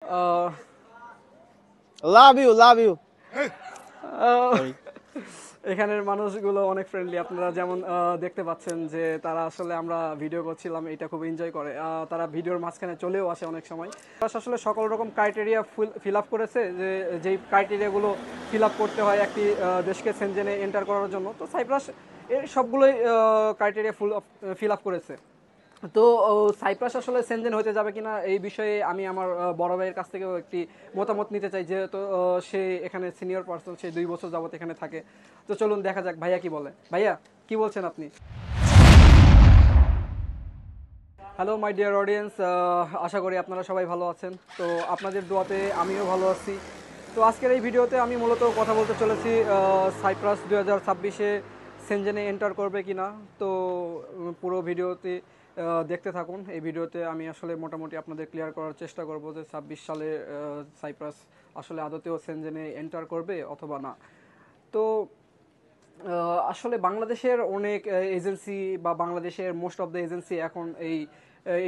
Uh, love you. uh, Sorry. এখানের মানুষগুলো অনেক ফ্রেন্ডলি। আপনারা যেমন দেখতে পাচ্ছেন যে তারা আসলে আমরা ভিডিও করছিলাম, এটা খুব এনজয় করে। তারা ভিডিওর মাঝখানে চলেও আসে অনেক সময়। তারা আসলে সকল রকম ক্রাইটেরিয়া ফিল আপ করেছে, যে যেই ক্রাইটেরিয়াগুলো ফিল আপ করতে হয় একটি দেশকে সেনজেনে এন্টার করার জন্য। তো সাইপ্রাস এর সবগুলোই ক্রাইটেরিয়া ফিল আপ করেছে। তো সাইপ্রাস আসলে সেনজেন হতে যাবে কিনা এই বিষয়ে আমি আমার বড় ভাইয়ের কাছ থেকেও একটি মতামত নিতে চাই, যেহেতু সে এখানে সিনিয়র পার্সন, সে 2 বছর যাবত এখানে থাকে। তো চলুন দেখা যাক ভাইয়া কি বলে। ভাইয়া, কি বলছেন আপনি? হ্যালো মাই ডিয়ার অডিয়েন্স, আশা করি আপনারা সবাই ভালো আছেন। তো আপনাদের দোয়াতে আমিও ভালো আছি। তো আজকের এই ভিডিওতে আমি মূলত কথা বলতে চলেছি সাইপ্রাস 2026-এ সেনজেনে এন্টার করবে কি না। তো পুরো ভিডিওতে দেখতে থাকুন। এই ভিডিওতে আমি আসলে মোটামুটি আপনাদের ক্লিয়ার করার চেষ্টা করব যে 26 সালে সাইপ্রাস আসলে আদতেও সেনজেনে এন্টার করবে অথবা না। তো আসলে বাংলাদেশের অনেক এজেন্সি বা বাংলাদেশের মোস্ট অফ দ্য এজেন্সি এখন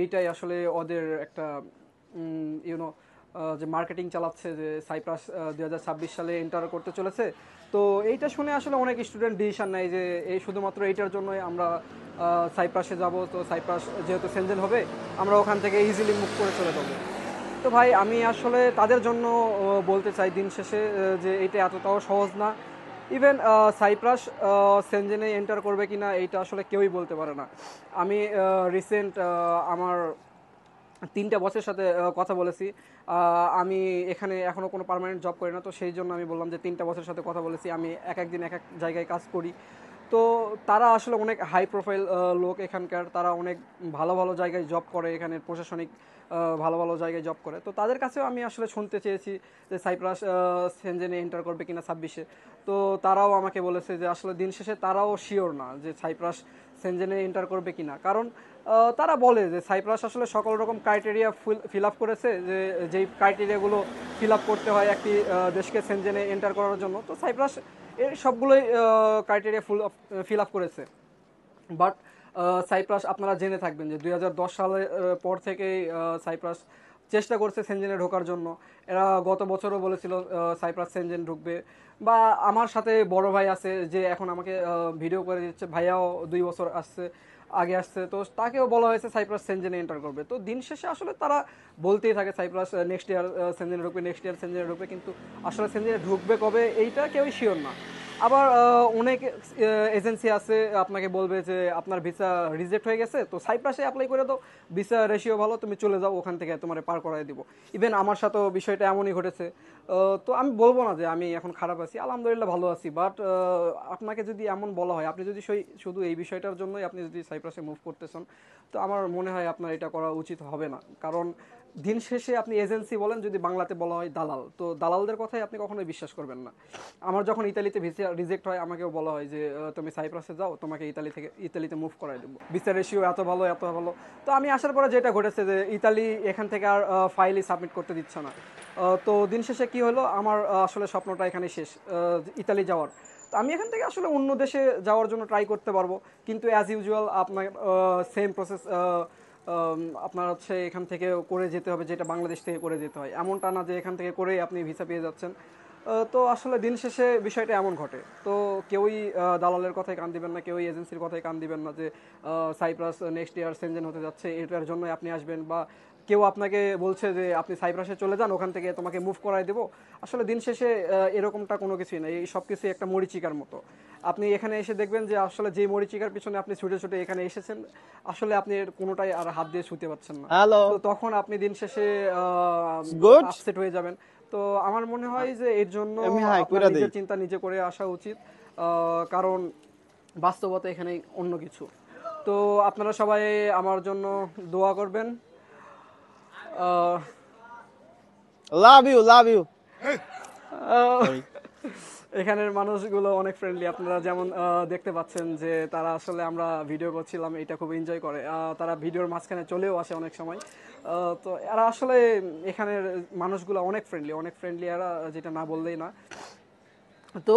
এইটাই আসলে ওদের একটা ইউনো যে মার্কেটিং চালাচ্ছে, যে সাইপ্রাস 2026 সালে এন্টার করতে চলেছে। তো এইটা শুনে আসলে অনেক স্টুডেন্ট ডিসিশন নেয় যে এই শুধুমাত্র এইটার জন্যই আমরা সাইপ্রাসে যাব। তো সাইপ্রাস যেহেতু সেনজেন হবে, আমরা ওখান থেকে ইজিলি মুভ করে চলে যাবো। তো ভাই, আমি আসলে তাদের জন্য বলতে চাই দিন শেষে যে এটা এতটাও সহজ না। ইভেন সাইপ্রাস সেনজেনে এন্টার করবে কিনা এইটা আসলে কেউই বলতে পারে না। আমি রিসেন্ট আমার 3টা বসের সাথে কথা বলেছি। আমি এখানে এখনও কোনো পার্মানেন্ট জব করি না, তো সেই জন্য আমি বললাম যে 3টা বসের সাথে কথা বলেছি। আমি এক এক দিন এক এক জায়গায় কাজ করি। তো তারা আসলে অনেক হাই প্রোফাইল লোক এখানকার, তারা অনেক ভালো ভালো জায়গায় জব করে, এখানে প্রশাসনিক ভালো ভালো জায়গায় জব করে। তো তাদের কাছেও আমি আসলে শুনতে চেয়েছি যে সাইপ্রাস সেনজেনে এন্টার করবে কিনা 26-এ। তো তারাও আমাকে বলেছে যে আসলে দিন শেষে তারাও শিওর না যে সাইপ্রাস সেনজেনে এন্টার করবে কিনা। কারণ তারা বলে যে সাইপ্রাস আসলে সকল রকম ক্রাইটেরিয়া ফিল আপ করেছে, যে যেই ক্রাইটেরিয়াগুলো ফিল আপ করতে হয় একটি দেশকে সেনজেনে এন্টার করার জন্য। তো সাইপ্রাস এর সবগুলোই ক্রাইটেরিয়া ফিল আপ করেছে। বাট সাইপ্রাস, আপনারা জেনে থাকবেন যে 2010 সালের পর থেকেই সাইপ্রাস চেষ্টা করছে সেনজেনে ঢোকার জন্য। এরা গত বছরও বলেছিল সাইপ্রাস সেনজেন ঢুকবে। বা আমার সাথে বড় ভাই আছে যে এখন আমাকে ভিডিও করে দিচ্ছে, ভাইয়াও 2 বছর আগে আসছে, তো তাকেও বলা হয়েছে সাইপ্রাস সেনজেনে এন্টার করবে। তো দিন শেষে আসলে তারা বলতেই থাকে সাইপ্রাস নেক্সট ইয়ার সেনজেনে ঢুকবে, নেক্সট ইয়ার সেনজেনে ঢুকবে, কিন্তু আসলে সেনজেনে ঢুকবে কবে এইটা কেউই শিওর না। আবার অনেক এজেন্সি আছে আপনাকে বলবে যে আপনার ভিসা রিজেক্ট হয়ে গেছে, তো সাইপ্রাসে অ্যাপ্লাই করে দাও, ভিসা রেশিও ভালো, তুমি চলে যাও, ওখান থেকে তোমার পার করাই দিব। ইভেন আমার সাথেও বিষয়টা এমনই ঘটেছে। তো আমি বলবো না যে আমি এখন খারাপ আছি, আলহামদুলিল্লাহ ভালো আছি। বাট আপনাকে যদি এমন বলা হয়, আপনি যদি শুধু এই বিষয়টার জন্যই আপনি যদি সাইপ্রাসে মুভ করতেছেন, তো আমার মনে হয় আপনার এটা করা উচিত হবে না। কারণ দিন শেষে আপনি এজেন্সি বলেন, যদি বাংলাতে বলা হয় দালাল, তো দালালদের কথাই আপনি কখনোই বিশ্বাস করবেন না। আমার যখন ইতালিতে ভিসা রিজেক্ট হয়, আমাকেও বলা হয় যে তুমি সাইপ্রাসে যাও, তোমাকে ইতালিতে মুভ করাই দেবো, ভিসা রেশিও এত ভালো এত ভালো। তো আমি আসার পরে যেটা ঘটেছে যে ইতালি এখান থেকে আর ফাইলই সাবমিট করতে দিচ্ছে না। তো দিন শেষে কি হলো, আমার আসলে স্বপ্নটা এখানে শেষ, ইতালি যাওয়ার। তো আমি এখান থেকে আসলে অন্য দেশে যাওয়ার জন্য ট্রাই করতে পারবো, কিন্তু অ্যাজ ইউজুয়াল আপনার সেম প্রসেস আপনার হচ্ছে এখান থেকে করে যেতে হবে, যেটা বাংলাদেশ থেকে করে যেতে হয়। এমনটা না যে এখান থেকে করেই আপনি ভিসা পেয়ে যাচ্ছেন। তো আসলে দিন শেষে বিষয়টা এমন ঘটে। তো কেউই দালালের কথায় কান দিবেন না, কেউই এজেন্সির কথায় কান দিবেন না যে সাইপ্রাস নেক্সট ইয়ার সেনজেন হতে যাচ্ছে, এটার জন্যই আপনি আসবেন। বা কেউ আপনাকে বলছে যে আপনি সাইপ্রাসে চলে যান, ওখান থেকে তোমাকে মুভ করাই দেবো। আসলে দিন শেষে এরকমটা কোনো কিছুই না, এই সব কিছুই একটা মরিচিকার মতো। আপনি এখানে এসে দেখবেন যে আসলে যে মরিচিকার পিছনে আপনি ছুটে ছুটে এখানে এসেছেন, আসলে আপনি এর কোনোটাই আর হাত দিয়ে ছুঁতে পারছেন না। তো Hello. তখন আপনি দিন শেষে It's good. আপসেট হয়ে যাবেন। তো আমার মনে হয় যে এর জন্য আমি হাই আপনার কইরা দেই। নিজের চিন্তা নিজে করে আসা উচিত। কারণ বাস্তবতা এখানে অন্য কিছু। তো আপনারা সবাই আমার জন্য দোয়া করবেন। আহ, Love you. Ah, Sorry. এখানের মানুষগুলো অনেক ফ্রেন্ডলি। আপনারা যেমন দেখতে পাচ্ছেন যে তারা আসলে আমরা ভিডিও করছিলাম, এটা খুব এনজয় করে। তারা ভিডিওর মাঝখানে চলেও আসে অনেক সময়। তো এরা আসলে এখানের মানুষগুলো অনেক ফ্রেন্ডলি, অনেক ফ্রেন্ডলি এরা, যেটা না বললেই না। তো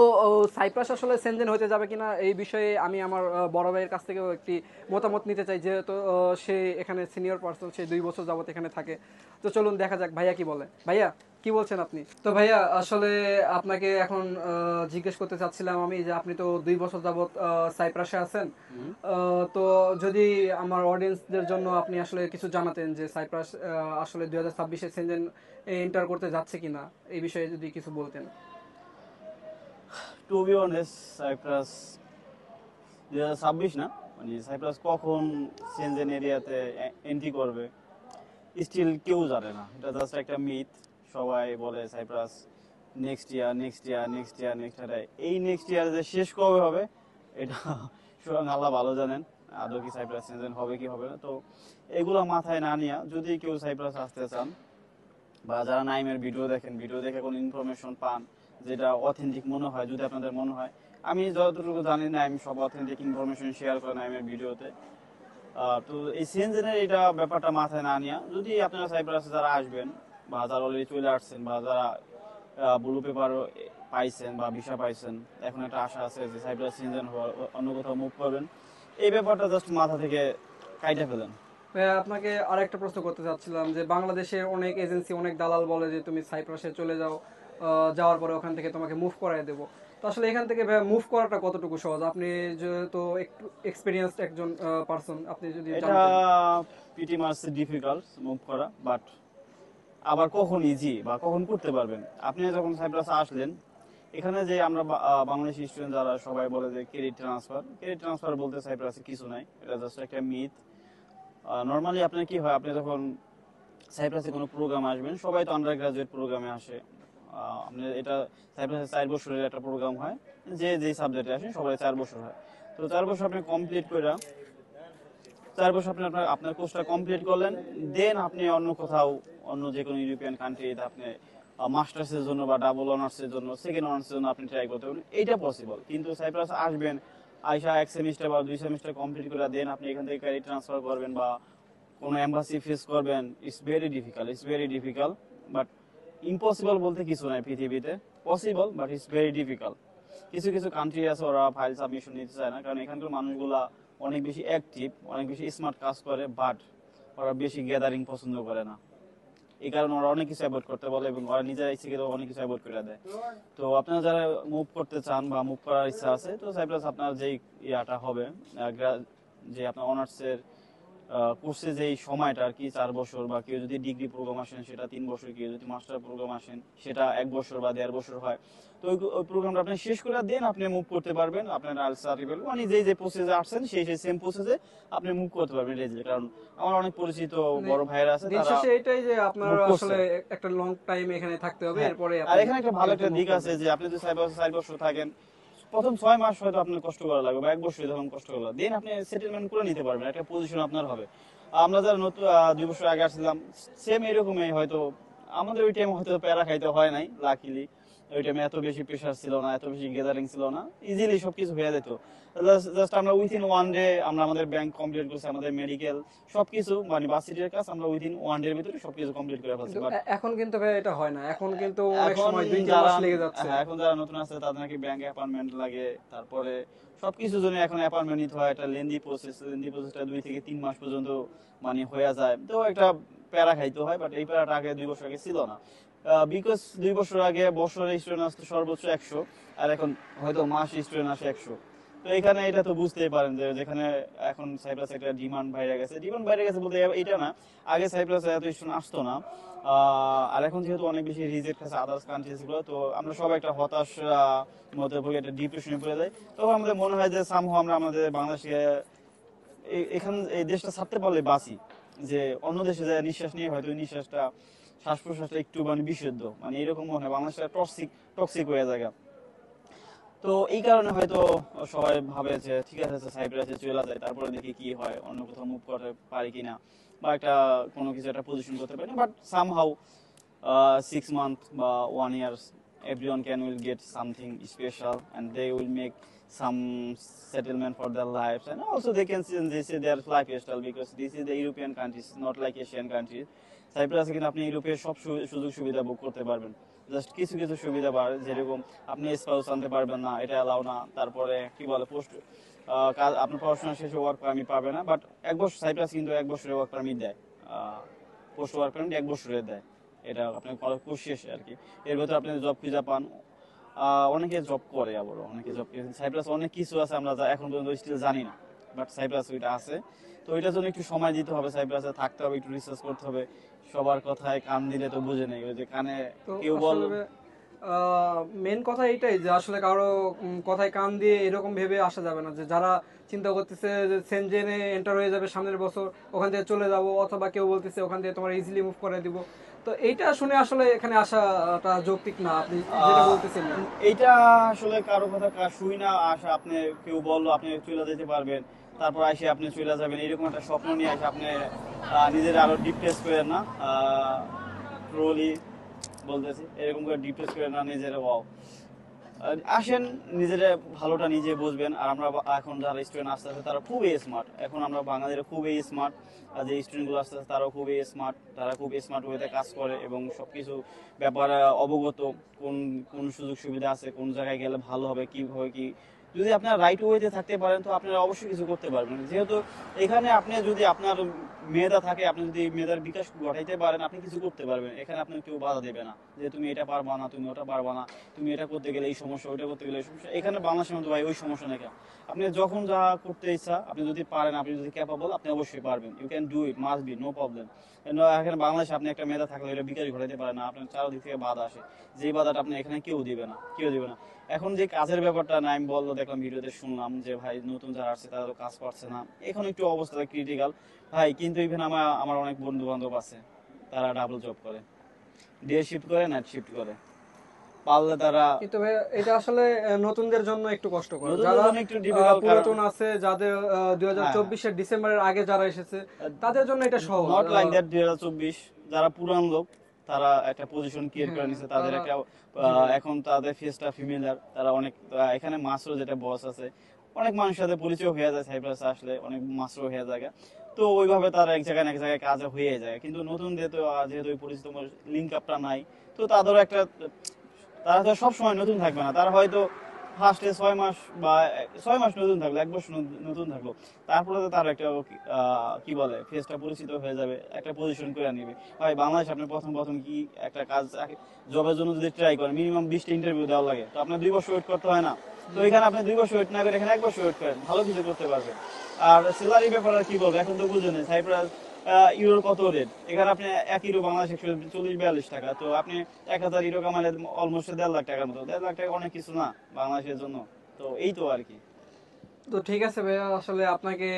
সাইপ্রাস আসলে সেনজেন হতে যাবে কিনা এই বিষয়ে আমি আমার বড় ভাইয়ের কাছ থেকেও একটি মতামত নিতে চাই, যেহেতু সে এখানে সিনিয়র পার্সন, সে 2 বছর যাবত এখানে থাকে। তো চলুন দেখা যাক ভাইয়া কি বলে। ভাইয়া কি বলছেন আপনি? তো ভাইয়া আসলে আপনাকে এখন জিজ্ঞেস করতে চাচ্ছিলাম আমি যে আপনি তো 2 বছর যাবত সাইপ্রাসে আছেন। তো যদি আমার অডিয়েন্সদের জন্য আপনি আসলে কিছু জানাতেন যে সাইপ্রাস আসলে 2026-এ সেনজেন এন্টার করতে যাচ্ছে কিনা, এই বিষয়ে যদি কিছু বলতেন। টু বি অনেস্ট, সাইপ্রাস 2026 না, মানে সাইপ্রাস কখন সেনজেন এরিয়াতে এন্ট্রি করবে স্টিল কেউ জানে না। এটা জাস্ট একটা মিথ। সবাই বলে Cyprus next year, next year, next year, next year. এই নেক্সট ইয়ার যে শেষ কবে হবে এটা স্বয়ং আল্লাহ ভালো জানেন। আদৌ কি সাইপ্রাস সেনজেন হবে কি হবে না, তো এগুলো মাথায় না নিয়ে যদি কেউ সাইপ্রাস আসতে চান বা যারা নাইমের ভিডিও দেখেন, ভিডিও দেখে কোনো ইনফরমেশন পান যেটা অথেন্টিক মনে হয়, যদি আপনাদের মনে হয়, আমি যতটুকু জানি নাইম সব অথেন্টিক ইনফরমেশন শেয়ার করে নাইমের ভিডিওতে। তো এই সেনজেনের এটা ব্যাপারটা মাথায় না নিয়ে যদি আপনারা সাইপ্রাসে যারা আসবেন বা যারা অলরেডি চলে আসছেন বা যারা ব্লু পেপার পাইছেন বা ভিসা পাইছেন, এখন একটা আশা আছে যে সাইপ্রাস সেনজেন হওয়ার অন্য কোথাও মুভ করবেন, এই ব্যাপারটা জাস্ট মাথা থেকে কাইটা ফেলেন। ভাইয়া আপনাকে আরেকটা প্রশ্ন করতে চাচ্ছিলাম যে বাংলাদেশের অনেক এজেন্সি, অনেক দালাল বলে যে তুমি সাইপ্রাসে চলে যাও, যাওয়ার পরে ওখান থেকে তোমাকে মুভ করায় দেবো। তো আসলে এখান থেকে ভাইয়া মুভ করাটা কতটুকু সহজ? আপনি যেহেতু একটু এক্সপিরিয়েন্সড একজন পারসন, আপনি যদি এটা জানতেন। প্রিটি মাচ ডিফিকাল্ট মুভ করা, বাট আবার কখন ইজি বা কখন করতে পারবেন। আপনি যখন সাইপ্রাসে আসলেন, এখানে যে আমরা বাংলাদেশি স্টুডেন্ট যারা সবাই বলে যে ক্রেডিট ট্রান্সফার বলতে সাইপ্রাসে কিছু নাই, এটা জাস্ট একটা মিথ। নর্মালি আপনার কি হয়, আপনি যখন সাইপ্রাসে কোনো প্রোগ্রাম আসবেন, সবাই তো আন্ডার গ্রাজুয়েট প্রোগ্রামে আসে। আপনি এটা সাইপ্রাসে 4 বছরের একটা প্রোগ্রাম হয়, যে যে সাবজেক্টে আসেন সবাই 4 বছর হয়। তো 4 বছর আপনি কমপ্লিট করে 4 বছর আপনি আপনার আপনার কোর্সটা কমপ্লিট করলেন, দেন আপনি অন্য কোথাও, অন্য যে কোনো ইউরোপিয়ান কান্ট্রিতে আপনি মাস্টার্সের জন্য বা ডাবল অনার্সের জন্য, সেকেন্ড অনার্সের জন্য আপনি ট্রাই করতে পারবেন, এইটা পসিবল। কিন্তু সাইপ্রাস আসবেন, আইসা 1 সেমিস্টার বা 2 সেমিস্টার কমপ্লিট করে দেন আপনি এখান থেকে ক্যারিয়ার ট্রান্সফার করবেন বা কোনো এম্বাসি ফেস করবেন, it's very difficult. But impossible বলতে কিছু নাই পৃথিবীতে, possible but it's very difficult. কিছু কিছু কান্ট্রি আছে ওরা ফাইল সাবমিশন নিতে চায় না, কারণ এখানকার মানুষগুলা অনেক বেশি অ্যাক্টিভ, অনেক বেশি স্মার্ট কাজ করে, বাট ওরা বেশি গ্যাদারিং পছন্দ করে না। এই কারণে ওরা অনেক কিছু অ্যাভয়েড করতে বলে এবং ওরা নিজেরা ইচ্ছে করে অনেক কিছু অ্যাভয়েড করে দেয়। তো আপনারা যারা মুভ করতে চান বা মুভ করার ইচ্ছা আছে, তো সাইপ্রাস আপনার যেই ইয়াটা হবে, যে আপনার অনার্সের কোর্সে যেই সময়টা আর কি 4 বছর, বা কেউ যদি ডিগ্রি প্রোগ্রাম আসেন সেটা 3 বছর, কেউ যদি মাস্টার প্রোগ্রাম আসেন সেটা 1 বছর বা 1.5 বছর হয়। তো ওই প্রোগ্রামটা আপনি শেষ করে দেন আপনি মুভ করতে পারবেন। আপনার আলসারিবেল মানে যেই যে প্রসেসে আসছেন সেই সেই সেম প্রসেসে আপনি মুভ করতে পারবেন রেজিলে। কারণ আমার অনেক পরিচিত মানে বড় ভাইয়েরা আছে, দিন তারা শেষে এটাই যে আপনার মুভ করছে। আসলে একটা লং টাইম এখানে থাকতে হবে, হ্যাঁ, এরপরে আর আপনি এখানে একটা ভালো একটা মুভ দিক আছে করবেন। যে আপনি যদি 4 বছর থাকেন, প্রথম 6 মাস হয়তো আপনার কষ্ট করা লাগবে বা 1 বছর যখন কষ্ট করা, দেন আপনি সেটেলমেন্ট করে নিতে পারবেন, একটা পজিশন আপনার হবে। আমরা যারা নতুন 2 বছর আগে আসছিলাম, সেম এরকমই হয়তো আমাদের ওই টাইম হয়তো প্যারা খাইতে হয় নাই, লাকিলি ওই টাইমে এত বেশি প্রেশার ছিল না, এত বেশি গ্যাদারিং ছিল না, ইজিলি সবকিছু হয়ে যেত। জাস্ট আমরা উইথিন 1 ডে আমরা আমাদের ব্যাংক কমপ্লিট করছি, আমাদের মেডিকেল সবকিছু মানে ভার্সিটির কাজ আমরা উইথিন 1 ডে ভিতরে সবকিছু কমপ্লিট করে ফেলছি। কিন্তু বাট এখন কিন্তু ভাই এটা হয় না, এখন কিন্তু অনেক এখন সময় 2-3 যারা মাস লেগে যাচ্ছে। হ্যাঁ, এখন যারা নতুন আছে তাদের নাকি ব্যাংক অ্যাপয়েন্টমেন্ট লাগে, তারপরে সবকিছুর জন্য এখন অ্যাপয়েন্টমেন্ট নিতে হয়, একটা লেন্দি প্রসেসটা 2 থেকে 3 মাস পর্যন্ত মানে হয়ে যায়। তো একটা প্যারা খাইতে হয়, বাট এই প্যারাটা আগে 2 বছর আগে ছিল না। বিকজ 2 বছর আগে বছরে স্টুডেন্ট আসতো সর্বোচ্চ 100, আর এখন হয়তো মাস স্টুডেন্ট আসে 100। তো এখানে এটা তো বুঝতেই পারেন যে যেখানে এখন সাইপ্রাস একটা ডিমান্ড বাইরে গেছে বলতে এটা না, আগে সাইপ্রাসে এত স্টুডেন্ট আসতো না। আর এখন যেহেতু অনেক বেশি রিজেক্ট আছে আদার্স কান্ট্রিজ গুলো, তো আমরা সবাই একটা হতাশ মধ্যে পড়ে, একটা ডিপ্রেশনে পড়ে যাই। তখন আমাদের মনে হয় যে সামহাও আমরা আমাদের বাংলাদেশকে এখান এই দেশটা ছাড়তে পারলে বাঁচি, যে অন্য দেশে যায় নিঃশ্বাস নিয়ে হয়তো ওই নিঃশ্বাসটা, শ্বাস প্রশ্বাসটা একটু মানে বিশুদ্ধ, মানে এরকম মনে হয় বাংলাদেশটা টক্সিক হয়ে যায়। তো এই কারণে হয়তো সবাই ভাবে যে ঠিক আছে সাইপ্রাসে চলে যায়, তারপরে দেখি কি হয়, অন্য কোথাও মুভ করতে পারি কিনা বা একটা কোনো কিছু একটা পজিশন করতে পারি। বাট সামহাউ 6 month বা 1 years, everyone can will get something special and they will make some settlement for their lives, and also they can see their lifestyle, because this is the European countries, not like Asian countries. সাইপ্রাসে কিন্তু আপনি ইউরোপের সব সুযোগ সুবিধা ভোগ করতে পারবেন। Just কিছু কিছু সুবিধা পাবেন, যেরকম আপনি স্পাউস আনতে পারবেন না, এটা অ্যালাউ না। তারপরে কি বলে পোস্ট কাজ, আপনার পড়াশোনা শেষে ওয়ার্ক পারমিট পাবে না, বাট 1 বছর সাইপ্রাস কিন্তু 1 বছরের ওয়ার্ক পারমিট দেয়। পোস্ট ওয়ার্ক পারমিট 1 বছরের দেয়, এটা আপনার কোর্স শেষে আর কি। এর ভেতরে আপনি জব খুঁজে পান। অনেকে জব করে, আবার অনেকে জব করে। সাইপ্রাস অনেক কিছু আছে আমরা এখন পর্যন্ত স্টিল জানি না, বাট সাইপ্রাস ওইটা আছে। তো ওইটার জন্য একটু সময় দিতে হবে, সাইপ্রাসে থাকতে হবে, একটু রিসার্চ করতে হবে। সবার কথায় কান দিলে তো বুঝে নেই, ওই যে কানে তো কেউ বল। মেন কথা এটাই যে আসলে কারো কথায় কান দিয়ে এরকম ভেবে আসা যাবে না, যে যারা চিন্তা করতেছে যে সেনজেনে এন্টার হয়ে যাবে সামনের বছর, ওখান থেকে চলে যাব, অথবা কেউ বলতেছে ওখান থেকে তোমার ইজিলি মুভ করে দিব। তো এইটা শুনে আসলে এখানে আসাটা যৌক্তিক না, আপনি যেটা বলতেছেন। এইটা আসলে কারো কথা শুই না আসা। আপনি কেউ বললো আপনি চলে যেতে পারবেন, তারপর এসে আপনি চলে যাবেন, এরকম একটা স্বপ্ন নিয়ে এসে আপনি নিজের আরো ডিপ্রেস করেন না। ট্রলি বলতেছি, এরকম করে ডিপ্রেস করেন না নিজের। আসেন, নিজের ভালোটা নিজে বুঝবেন। আর আমরা এখন যারা স্টুডেন্ট আসতে আসতে তারা খুবই স্মার্ট। এখন আমরা বাঙালিরা খুবই স্মার্ট, আর যে স্টুডেন্টগুলো আসতে আসতে তারাও খুবই স্মার্ট। তারা খুব স্মার্ট ওয়েতে কাজ করে এবং সবকিছু ব্যাপারে অবগত, কোন কোন সুযোগ সুবিধা আছে, কোন জায়গায় গেলে ভালো হবে, কিভাবে কি। যদি আপনার রাইট ওয়েতে থাকতে পারেন তো আপনারা অবশ্যই কিছু করতে পারবেন। যেহেতু এখানে আপনি যদি আপনার মেধা থাকে, আপনি যদি মেধার বিকাশ ঘটাইতে পারেন, আপনি কিছু করতে পারবেন। এখানে আপনার কেউ বাধা দেবে না যে তুমি এটা পারবা না, তুমি ওটা পারবা না, তুমি এটা করতে গেলে এই সমস্যা, ওইটা করতে গেলে এই সমস্যা। এখানে বাংলাদেশের মধ্যে ভাই ওই সমস্যা নেই। আপনি যখন যা করতে ইচ্ছা, আপনি যদি পারেন, আপনি যদি ক্যাপাবল, আপনি অবশ্যই পারবেন। You can do it, must be, no problem. এখানে বাংলাদেশে আপনি একটা মেধা থাকলে এটা বিকাশ ঘটাইতে পারেন না, আপনার চারদিক থেকে বাধা আসে, যে বাধাটা আপনি এখানে কেউ দিবে না, কেউ দিবে না। এখন যে কাজের ব্যাপারটা নাইম বললো, দেখলাম ভিডিওতে শুনলাম যে ভাই নতুন যারা আসছে তারা তো কাজ পাচ্ছে না, এখন একটু অবস্থাটা ক্রিটিক্যাল ভাই। কিন্তু ইভেন আমার অনেক বন্ধু বান্ধব আছে, তারা ডাবল জব করে, ডে শিফট করে, নাইট শিফট করে, পারলে তারা। কিন্তু ভাই এটা আসলে নতুনদের জন্য একটু কষ্টকর, নতুনদের যারা জন্য একটু difficult, পুরাতন আছে, যাদের 2024 এর ডিসেম্বরের আগে যারা এসেছে, তাদের জন্য এটা সহজ। নট লাইক দ্যাট 2024, যারা পুরান লোক তারা একটা পজিশন ক্রিয়েট করে নিছে, তাদের একটা এখন তাদের ফেসটা ফিমেলার, তারা অনেক এখানে মাসরো যেটা বস আছে, অনেক মানুষের সাথে পরিচয় হয়ে যায় সাইপ্রাসে আসলে, অনেক মাসরো হয়ে যায়। তো ওইভাবে তারা এক জায়গায় না এক জায়গায় কাজ হয়ে যায়। কিন্তু নতুনদের তো যেহেতু ওই পরিচিত লিঙ্ক আপটা নাই, তো তাদেরও একটা, তারা তো সবসময় নতুন থাকবে না। তারা হয়তো ফার্স্টে 6 মাস বা 6 মাস নতুন থাকলো, 1 বছর নতুন থাকলো, তারপরে তো তার একটা কি বলে ফেসটা পরিচিত হয়ে যাবে, একটা পজিশন করে নিবে। ভাই বাংলাদেশ আপনি প্রথম প্রথম কি একটা কাজ জবের জন্য যদি ট্রাই করেন, মিনিমাম 20টা ইন্টারভিউ দেওয়া লাগে, তো আপনার 2 বছর ওয়েট করতে হয় না? তো এখানে আপনি 2 বছর ওয়েট না করে এখানে 1 বছর ওয়েট করেন, ভালো কিছু করতে পারবেন। আর স্যালারি ব্যাপারে কি বলবো, এখন তো বুঝেন সাইপ্রাস ইউরোর কত রেট। এখানে আপনি 1 ইউরো বাংলাদেশ 140-42 টাকা, তো আপনি 1000 ইউরো কামালে অলমোস্ট 1.5 লাখ টাকার মতো। 1.5 লাখ টাকা অনেক কিছু না বাংলাদেশের জন্য। তো এই তো আর কি। তো ঠিক আছে ভাইয়া, আসলে আপনাকে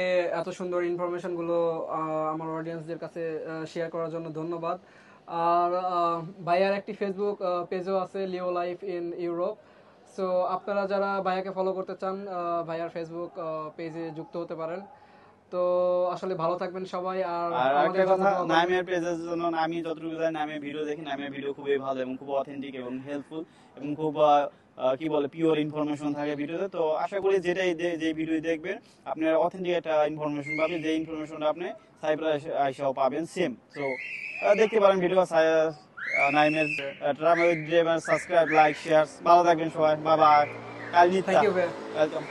এত সুন্দর ইনফরমেশন গুলো আমার অডিয়েন্সদের কাছে শেয়ার করার জন্য ধন্যবাদ। আর ভাইয়ার একটি ফেসবুক পেজও আছে, লিও লাইফ ইন ইউরোপ। সো আপনারা যারা ভাইয়াকে ফলো করতে চান, ভাইয়ার ফেসবুক পেজে যুক্ত হতে পারেন। তো আসলে ভালো থাকবেন সবাই। আর আর আমাদের একটা জন্য কথা, দোয়া করবেন। নাইমের পেজের জন্য আমি যতটুকু জানি নাইমের ভিডিও দেখি, নাইমের ভিডিও খুবই ভালো এবং খুব অথেন্টিক এবং হেল্পফুল এবং খুব কি বলে পিওর ইনফরমেশন থাকে ভিডিওতে। তো আশা করি যেটাই যে ভিডিও দেখবেন আপনার অথেন্টিক একটা ইনফরমেশন পাবেন, যে ইনফরমেশনটা আপনি সাইপ্রাস আইসাও পাবেন সেম। তো দেখতে পারেন ভিডিও নাইমের travel driver, subscribe, like, share. ভালো থাকবেন সবাই, বাবা কাল নিতা। থ্যাংক ইউ ভাইয়া। ওয়েলকাম।